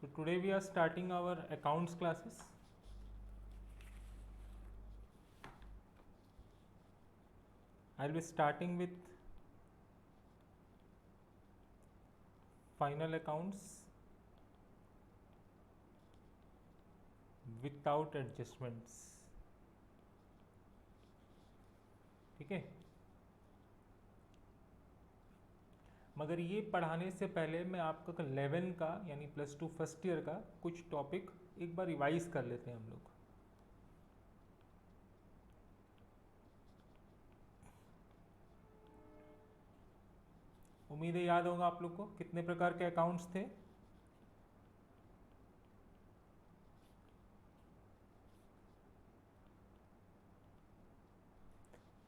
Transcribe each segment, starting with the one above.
So today we are starting our accounts classes. I'll be starting with final accounts without adjustments. ठीक है, मगर ये पढ़ाने से पहले मैं आपका 11 का यानी +2 फर्स्ट ईयर का कुछ टॉपिक एक बार रिवाइज कर लेते हैं हम लोग। उम्मीद है याद होगा आप लोग को कितने प्रकार के अकाउंट्स थे।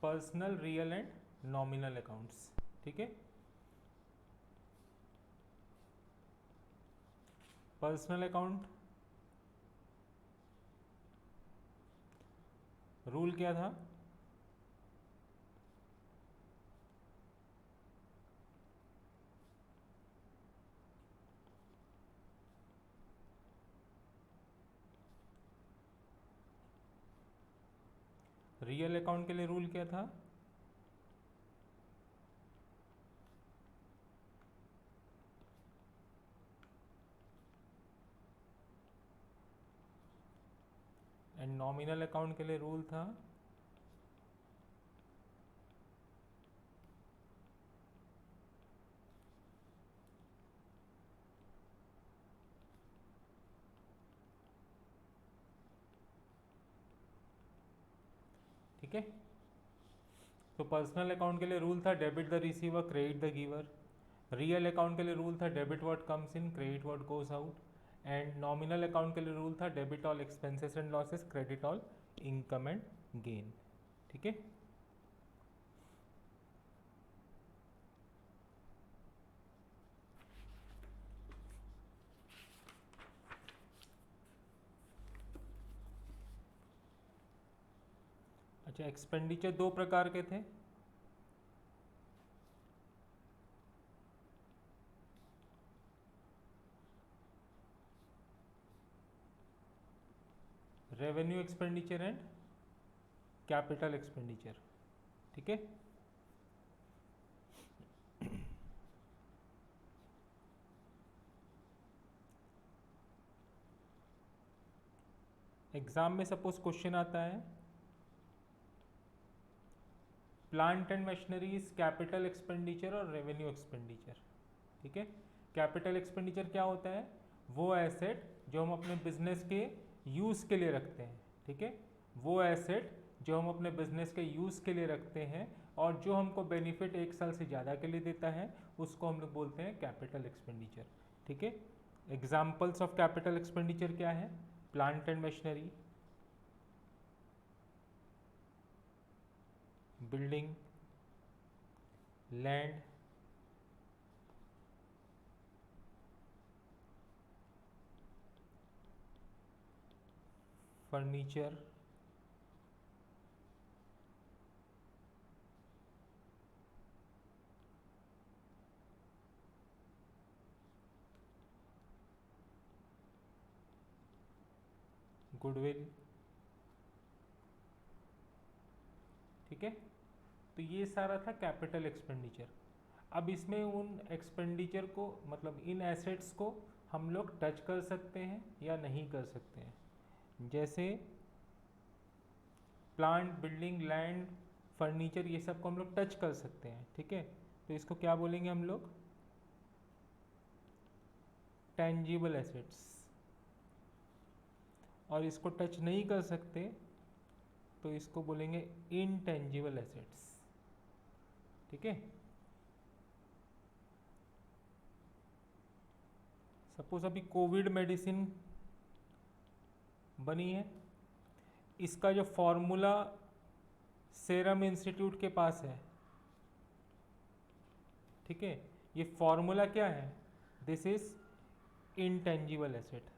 Personal, real and nominal accounts. ठीक है, पर्सनल अकाउंट रूल क्या था? रियल अकाउंट के लिए रूल क्या था? एंड नॉमिनल अकाउंट के लिए रूल था ठीक है। तो पर्सनल अकाउंट के लिए रूल था debit the receiver, credit the giver. Real account के लिए रूल था debit what comes in, credit what goes out. And nominal account के लिए रूल था debit all expenses and losses, credit all income and gain. ठीक है, अच्छा expenditure दो प्रकार के थे। Revenue expenditure and capital expenditure. ठीक है, एग्जाम में सपोज क्वेश्चन आता है plant and machineries capital expenditure और रेवेन्यू एक्सपेंडिचर। ठीक है, कैपिटल एक्सपेंडिचर क्या होता है? वो एसेट जो हम अपने बिजनेस के यूज़ के लिए रखते हैं। ठीक है, वो एसेट जो हम अपने बिजनेस के यूज़ के लिए रखते हैं और जो हमको बेनिफिट 1 साल से ज़्यादा के लिए देता है उसको हम लोग बोलते हैं कैपिटल एक्सपेंडिचर। ठीक है, एग्जाम्पल्स ऑफ कैपिटल एक्सपेंडिचर क्या है? Plant and machinery, building, land, furniture, goodwill. ठीक है, तो ये सारा था कैपिटल एक्सपेंडिचर। अब इसमें उन एक्सपेंडिचर को मतलब इन एसेट्स को हम लोग टच कर सकते हैं या नहीं कर सकते हैं। जैसे प्लांट, बिल्डिंग, लैंड, फर्नीचर, ये सब को हम लोग टच कर सकते हैं। ठीक है, तो इसको क्या बोलेंगे हम लोग? Tangible assets. और इसको टच नहीं कर सकते तो इसको बोलेंगे इनटेंजिबल एसेट्स। ठीक है, सपोज अभी कोविड मेडिसिन बनी है, इसका जो फॉर्मूला सेरम इंस्टीट्यूट के पास है, ठीक है, ये फॉर्मूला क्या है? This is intangible asset.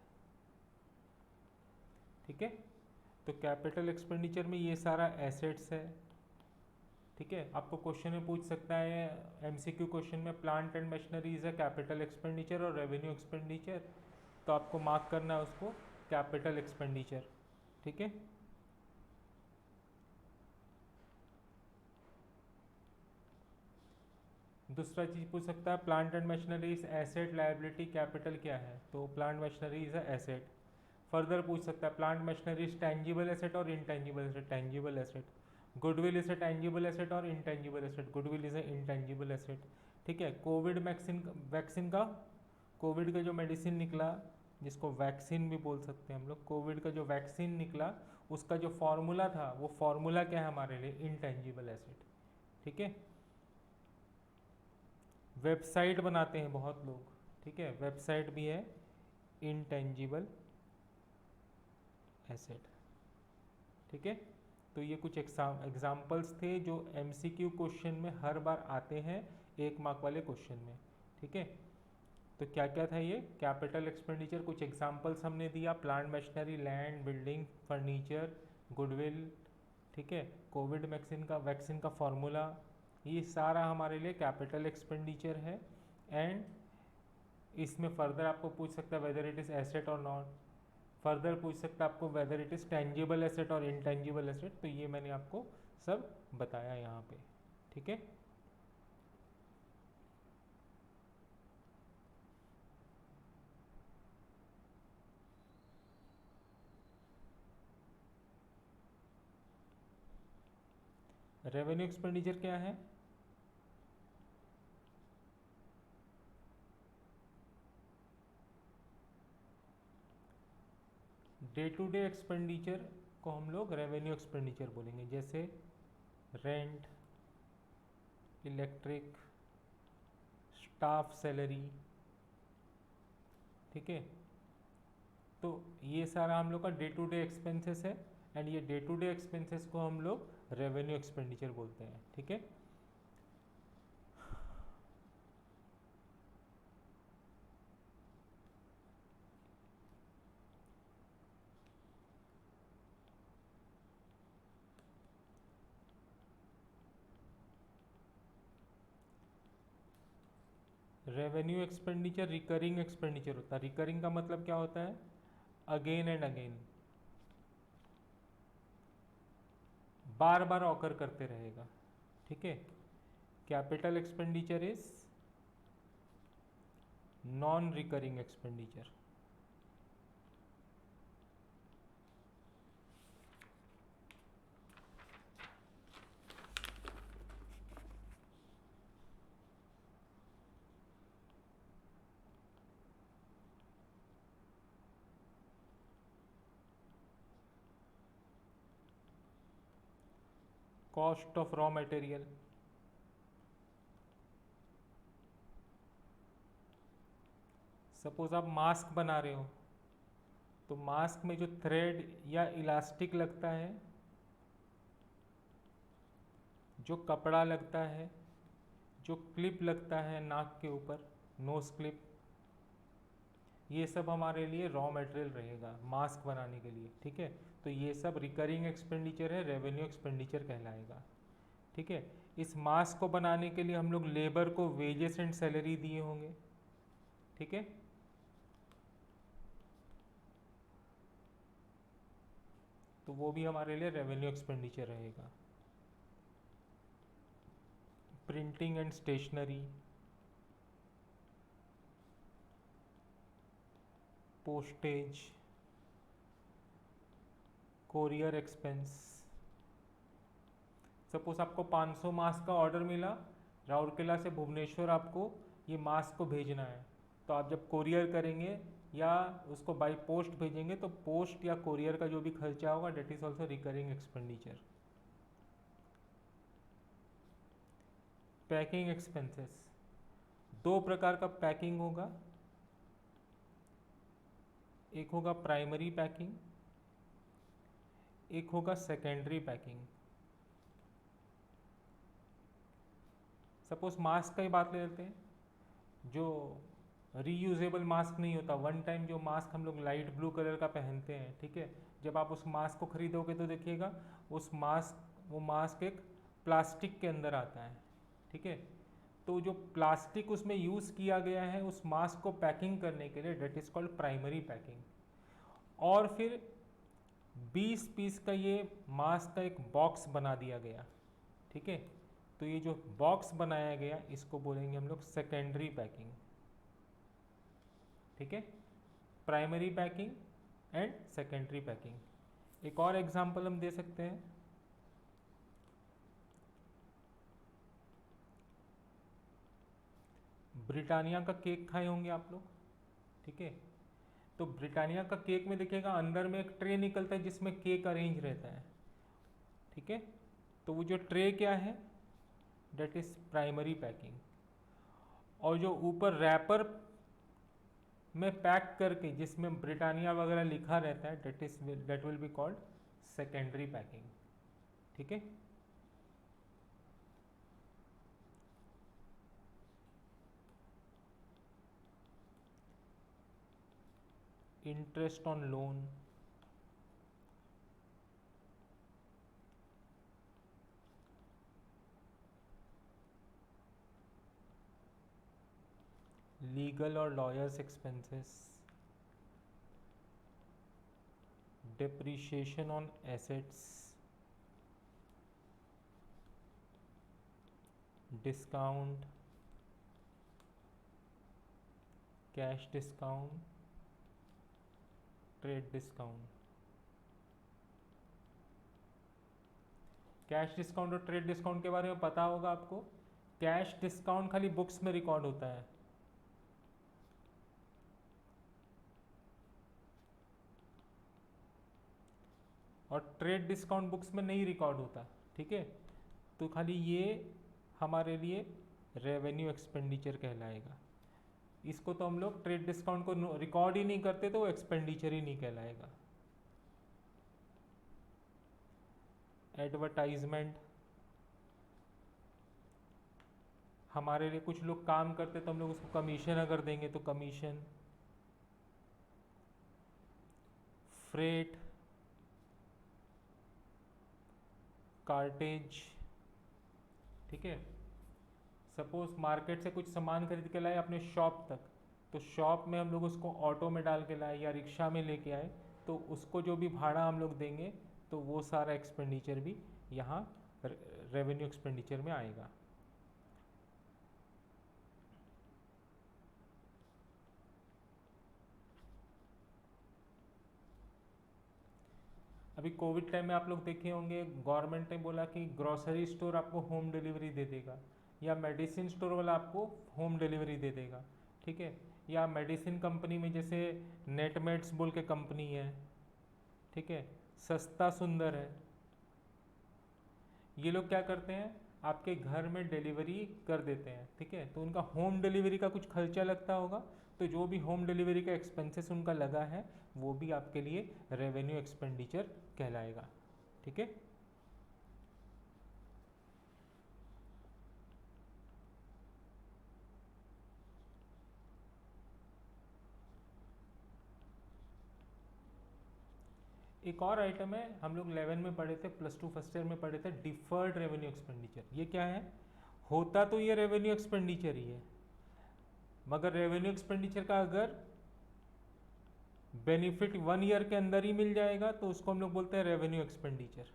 ठीक है, तो कैपिटल एक्सपेंडिचर में ये सारा एसेट्स है। ठीक है, आपको क्वेश्चन में पूछ सकता है एमसीक्यू क्वेश्चन में, plant and machinery is a capital expenditure और रेवेन्यू एक्सपेंडिचर। तो आपको मार्क करना है उसको कैपिटल एक्सपेंडिचर, ठीक है। दूसरा चीज पूछ सकता है plant and machineries asset liability capital क्या है, तो plant machinery is asset. Further पूछ सकता है प्लांट मशीनरीज टेंजिबल एसेट और intangible asset, tangible asset. Goodwill is a tangible asset और intangible asset, goodwill is a intangible asset, ठीक है। कोविड वैक्सीन का, कोविड का जो मेडिसिन निकला जिसको वैक्सीन भी बोल सकते हैं हम लोग, कोविड का जो वैक्सीन निकला उसका जो फॉर्मूला था वो फॉर्मूला क्या है हमारे लिए, इनटेंजिबल एसेट, ठीक है। वेबसाइट बनाते हैं बहुत लोग, ठीक है, वेबसाइट भी है इनटेंजिबल एसेट, ठीक है। तो ये कुछ एग्जाम्पल्स थे जो एमसीक्यू क्वेश्चन में हर बार आते हैं 1 मार्क वाले क्वेश्चन में, ठीक है। तो क्या क्या था ये कैपिटल एक्सपेंडिचर, कुछ एग्जाम्पल्स हमने दिया, plant machinery, land, building, furniture, goodwill, ठीक है। कोविड वैक्सीन का फॉर्मूला, ये सारा हमारे लिए कैपिटल एक्सपेंडिचर है। एंड इसमें फर्दर आपको पूछ सकता है वेदर इट इज़ एसेट और नॉट, फर्दर पूछ सकता है आपको weather it is tangible asset और इनटेंजिबल एसेट, तो ये मैंने आपको सब बताया यहाँ पे, ठीक है। रेवेन्यू एक्सपेंडिचर क्या है, डे टू डे एक्सपेंडिचर को हम लोग रेवेन्यू एक्सपेंडिचर बोलेंगे, जैसे रेंट, इलेक्ट्रिक, स्टाफ सैलरी, ठीक है। तो ये सारा हम लोग का डे टू डे एक्सपेंसेस है एंड ये डे टू डे एक्सपेंसेस को हम लोग रेवेन्यू एक्सपेंडिचर बोलते हैं, ठीक है। रेवेन्यू एक्सपेंडिचर रिकरिंग एक्सपेंडिचर होता है, रिकरिंग का मतलब क्या होता है, again and again, bar bar occur करते रहेगा, ठीक है। Capital expenditure is non recurring expenditure, cost of raw material, suppose आप मास्क बना रहे हो तो मास्क में जो थ्रेड या इलास्टिक लगता है, जो कपड़ा लगता है, जो क्लिप लगता है नाक के ऊपर, नोज क्लिप, ये सब हमारे लिए रॉ मटेरियल रहेगा मास्क बनाने के लिए, ठीक है। तो ये सब रिकरिंग एक्सपेंडिचर है, रेवेन्यू एक्सपेंडिचर कहलाएगा, ठीक है। इस मास्क को बनाने के लिए हम लोग लेबर को वेजेस एंड सैलरी दिए होंगे, ठीक है। तो वो भी हमारे लिए रेवेन्यू एक्सपेंडिचर रहेगा। Printing and stationery, postage, courier expense. Suppose आपको 500 मास्क का ऑर्डर मिला, राउरकेला से भुवनेश्वर आपको ये मास्क को भेजना है, तो आप जब कोरियर करेंगे या उसको बाय पोस्ट भेजेंगे तो पोस्ट या कोरियर का जो भी खर्चा होगा that is also recurring expenditure. Packing expenses, 2 प्रकार का पैकिंग होगा, एक होगा प्राइमरी पैकिंग, एक होगा सेकेंडरी पैकिंग। सपोज मास्क का ही बात ले लेते हैं, जो रीयूजेबल मास्क नहीं होता, वन टाइम जो मास्क हम लोग लाइट ब्लू कलर का पहनते हैं, ठीक है। जब आप उस मास्क को खरीदोगे तो देखिएगा वो मास्क एक प्लास्टिक के अंदर आता है, ठीक है। तो जो प्लास्टिक उसमें यूज़ किया गया है उस मास्क को पैकिंग करने के लिए, that is called primary packing. और फिर 20 पीस का ये मास्क का एक बॉक्स बना दिया गया, ठीक है। तो ये जो बॉक्स बनाया गया इसको बोलेंगे हम लोग सेकेंडरी पैकिंग, ठीक है। Primary packing and secondary packing. एक और एग्जांपल हम दे सकते हैं, ब्रिटानिया का केक खाए होंगे आप लोग, ठीक है। तो ब्रिटानिया का केक में देखिएगा अंदर में एक ट्रे निकलता है जिसमें केक अरेंज रहता है, ठीक है। तो वो जो ट्रे क्या है, डेट इज प्राइमरी पैकिंग। और जो ऊपर रैपर में पैक करके जिसमें ब्रिटानिया वगैरह लिखा रहता है, that will be called secondary packing, ठीक है। इंटरेस्ट ऑन लोन, लीगल और lawyers expenses, depreciation on assets, discount, cash discount, trade discount। Cash discount और ट्रेड डिस्काउंट के बारे में पता होगा आपको। कैश डिस्काउंट खाली बुक्स में रिकॉर्ड होता है, और ट्रेड डिस्काउंट बुक्स में नहीं रिकॉर्ड होता, ठीक है। तो खाली ये हमारे लिए रेवेन्यू एक्सपेंडिचर कहलाएगा। इसको तो हम लोग ट्रेड डिस्काउंट को रिकॉर्ड ही नहीं करते तो वो एक्सपेंडिचर ही नहीं कहलाएगा। एडवर्टाइजमेंट, हमारे लिए कुछ लोग काम करते तो हम लोग उसको कमीशन अगर देंगे तो कमीशन। फ्रेट, कार्टेज, ठीक है। सपोज मार्केट से कुछ सामान खरीद के लाए अपने शॉप तक, तो शॉप में हम लोग उसको ऑटो में डाल के लाए या रिक्शा में लेके आए, तो उसको जो भी भाड़ा हम लोग देंगे तो वो सारा एक्सपेंडिचर भी यहाँ रेवेन्यू एक्सपेंडिचर में आएगा। अभी कोविड टाइम में आप लोग देखे होंगे गवर्नमेंट ने बोला कि ग्रोसरी स्टोर आपको होम डिलीवरी दे देगा, या मेडिसिन स्टोर वाला आपको होम डिलीवरी दे देगा, ठीक है। या मेडिसिन कंपनी में जैसे नेटमेट्स बोल के कंपनी है, ठीक है, सस्ता सुंदर है, ये लोग क्या करते हैं आपके घर में डिलीवरी कर देते हैं, ठीक है। तो उनका होम डिलीवरी का कुछ खर्चा लगता होगा, तो जो भी होम डिलीवरी का एक्सपेंसेस उनका लगा है वो भी आपके लिए रेवेन्यू एक्सपेंडिचर कहलाएगा, ठीक है। एक और आइटम है, हम लोग 11 में पढ़े थे, +2 फर्स्ट ईयर में पढ़े थे, डिफर्ड रेवेन्यू एक्सपेंडिचर। ये क्या है, होता तो ये रेवेन्यू एक्सपेंडिचर ही है, मगर रेवेन्यू एक्सपेंडिचर का अगर बेनिफिट 1 ईयर के अंदर ही मिल जाएगा तो उसको हम लोग बोलते हैं रेवेन्यू एक्सपेंडिचर।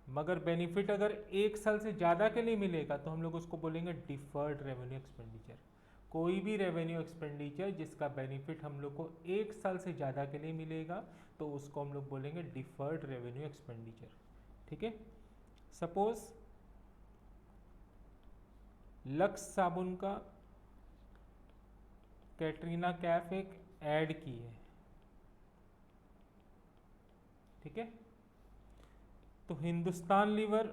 मगर बेनिफिट अगर 1 साल से ज़्यादा के लिए मिलेगा तो हम लोग उसको बोलेंगे डिफर्ड रेवेन्यू एक्सपेंडिचर। कोई भी रेवेन्यू एक्सपेंडिचर जिसका बेनिफिट हम लोग को 1 साल से ज़्यादा के लिए मिलेगा तो उसको हम लोग बोलेंगे डिफर्ड रेवेन्यू एक्सपेंडिचर, ठीक है। सपोज लक्स साबुन का कैटरीना कैफ एक ऐड की है, ठीक है। तो हिंदुस्तान लीवर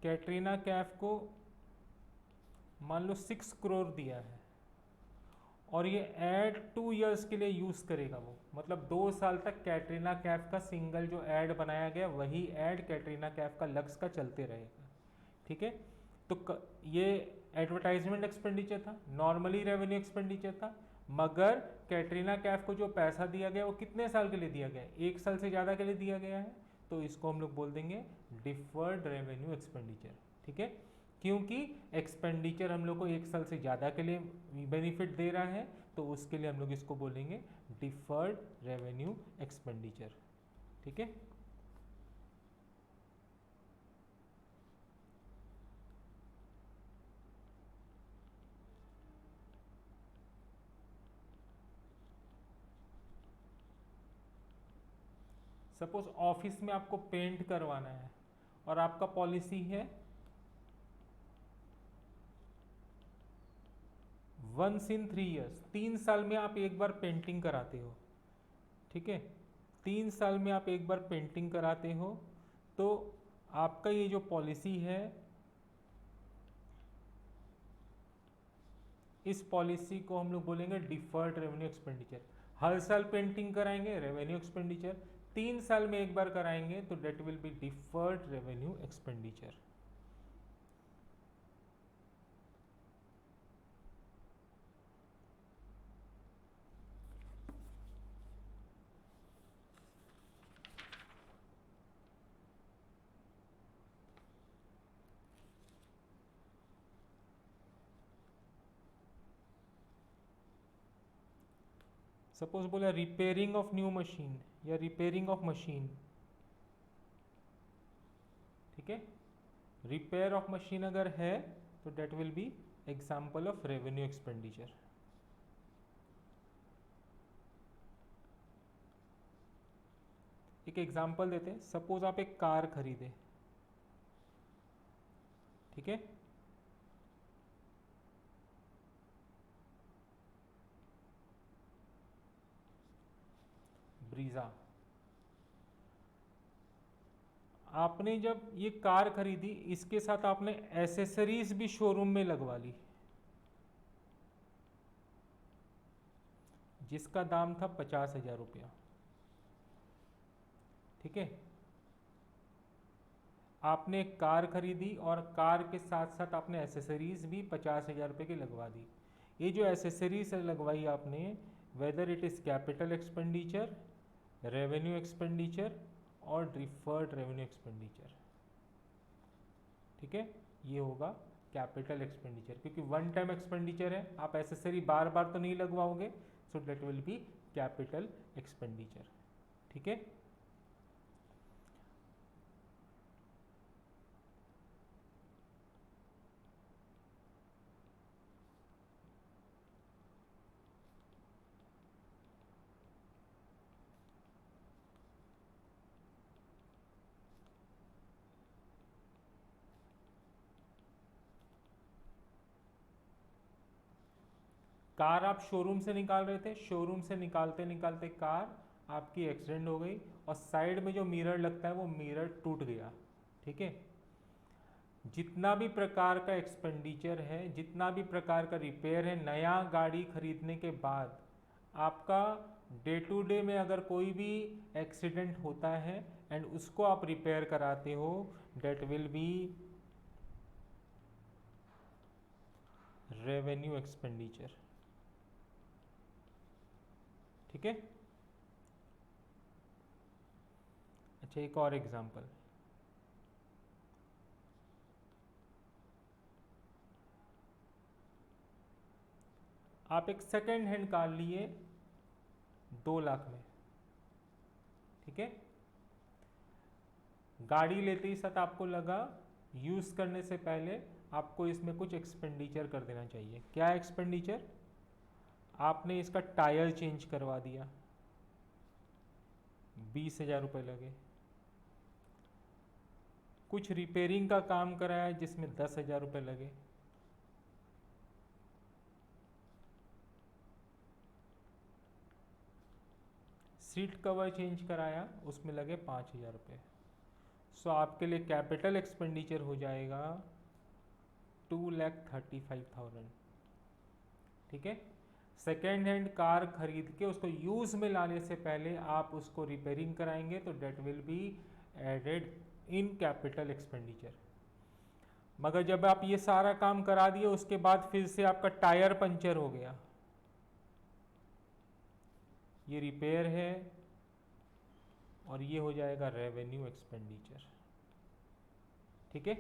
कैटरीना कैफ को मान लो 6 करोड़ दिया है, और ये ऐड 2 इयर्स के लिए यूज़ करेगा वो, मतलब 2 साल तक कैटरीना कैफ का सिंगल जो ऐड बनाया गया वही ऐड कैटरीना कैफ का लक्स का चलते रहेगा, ठीक है। तो ये एडवर्टाइजमेंट एक्सपेंडिचर था, नॉर्मली रेवेन्यू एक्सपेंडिचर था, मगर कैटरीना कैफ को जो पैसा दिया गया वो कितने साल के लिए दिया गया है, 1 साल से ज़्यादा के लिए दिया गया है, तो इसको हम लोग बोल देंगे डिफर्ड रेवेन्यू एक्सपेंडिचर। ठीक है, क्योंकि एक्सपेंडिचर हम लोग को 1 साल से ज़्यादा के लिए बेनिफिट दे रहा है, तो उसके लिए हम लोग इसको बोलेंगे डिफर्ड रेवेन्यू एक्सपेंडिचर। ठीक है, सपोज ऑफिस में आपको पेंट करवाना है और आपका पॉलिसी है वंस इन 3 ईयर्स, 3 साल में आप एक बार पेंटिंग कराते हो। ठीक है, 3 साल में आप एक बार पेंटिंग कराते हो, तो आपका ये जो पॉलिसी है, इस पॉलिसी को हम लोग बोलेंगे डिफर्ड रेवेन्यू एक्सपेंडिचर। हर साल पेंटिंग कराएंगे, रेवेन्यू एक्सपेंडिचर। 3 साल में एक बार कराएंगे तो that will be deferred revenue expenditure. Suppose बोला रिपेयरिंग ऑफ न्यू मशीन या रिपेयरिंग ऑफ मशीन। ठीक है, रिपेयर ऑफ मशीन अगर है तो that will be example of revenue expenditure. एक एग्जाम्पल देते हैं, सपोज आप एक कार खरीदे। ठीक है, ब्रीजा। आपने जब ये कार खरीदी, इसके साथ आपने एसेसरीज भी शोरूम में लगवा ली, जिसका दाम था 50,000 रुपया। ठीक है, आपने एक कार खरीदी और कार के साथ साथ आपने एसेसरीज भी 50,000 रुपये की लगवा दी। ये जो एसेसरीज लगवाई आपने, whether it is capital expenditure, revenue expenditure और डिफर्ड रेवेन्यू एक्सपेंडिचर। ठीक है, ये होगा कैपिटल एक्सपेंडिचर, क्योंकि वन टाइम एक्सपेंडिचर है, आप एसेसरी बार बार तो नहीं लगवाओगे, so that will be capital expenditure. ठीक है, कार आप शोरूम से निकाल रहे थे, शोरूम से निकालते निकालते कार आपकी एक्सीडेंट हो गई और साइड में जो मिरर लगता है वो मिरर टूट गया। ठीक है, जितना भी प्रकार का एक्सपेंडिचर है, जितना भी प्रकार का रिपेयर है, नया गाड़ी खरीदने के बाद आपका डे टू डे में अगर कोई भी एक्सीडेंट होता है एंड उसको आप रिपेयर कराते हो, that will be revenue expenditure. ठीक है, अच्छा एक और एग्जांपल, आप एक सेकेंड हैंड कार लिए 2 लाख में। ठीक है, गाड़ी लेते ही साथ आपको लगा यूज़ करने से पहले आपको इसमें कुछ एक्सपेंडिचर कर देना चाहिए। क्या एक्सपेंडिचर? आपने इसका टायर चेंज करवा दिया, 20,000 रुपये लगे। कुछ रिपेयरिंग का काम कराया जिसमें 10,000 रुपये लगे। सीट कवर चेंज कराया, उसमें लगे 5,000 रुपये। सो आपके लिए कैपिटल एक्सपेंडिचर हो जाएगा 2,35,000। ठीक है, सेकेंड हैंड कार खरीद के उसको यूज़ में लाने से पहले आप उसको रिपेयरिंग कराएंगे तो that will be added in capital expenditure. मगर जब आप ये सारा काम करा दिए उसके बाद फिर से आपका टायर पंचर हो गया, ये रिपेयर है, और ये हो जाएगा रेवेन्यू एक्सपेंडिचर। ठीक है,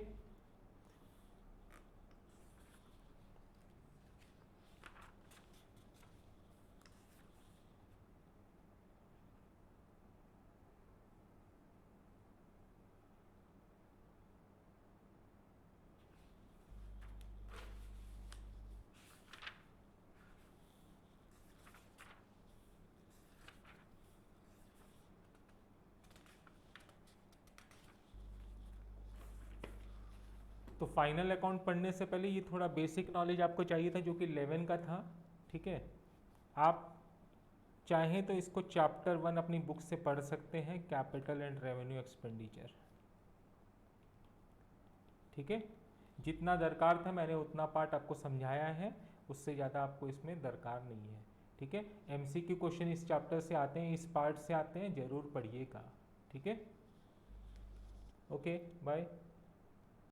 तो फाइनल अकाउंट पढ़ने से पहले ये थोड़ा बेसिक नॉलेज आपको चाहिए था, जो कि 11 का था। ठीक है, आप चाहें तो इसको चैप्टर 1 अपनी बुक से पढ़ सकते हैं, कैपिटल एंड रेवेन्यू एक्सपेंडिचर। ठीक है, जितना दरकार था मैंने उतना पार्ट आपको समझाया है, उससे ज़्यादा आपको इसमें दरकार नहीं है। ठीक है, एमसीक्यू क्वेश्चन इस चैप्टर से आते हैं, इस पार्ट से आते हैं, ज़रूर पढ़िएगा। ठीक है, ओके बाय।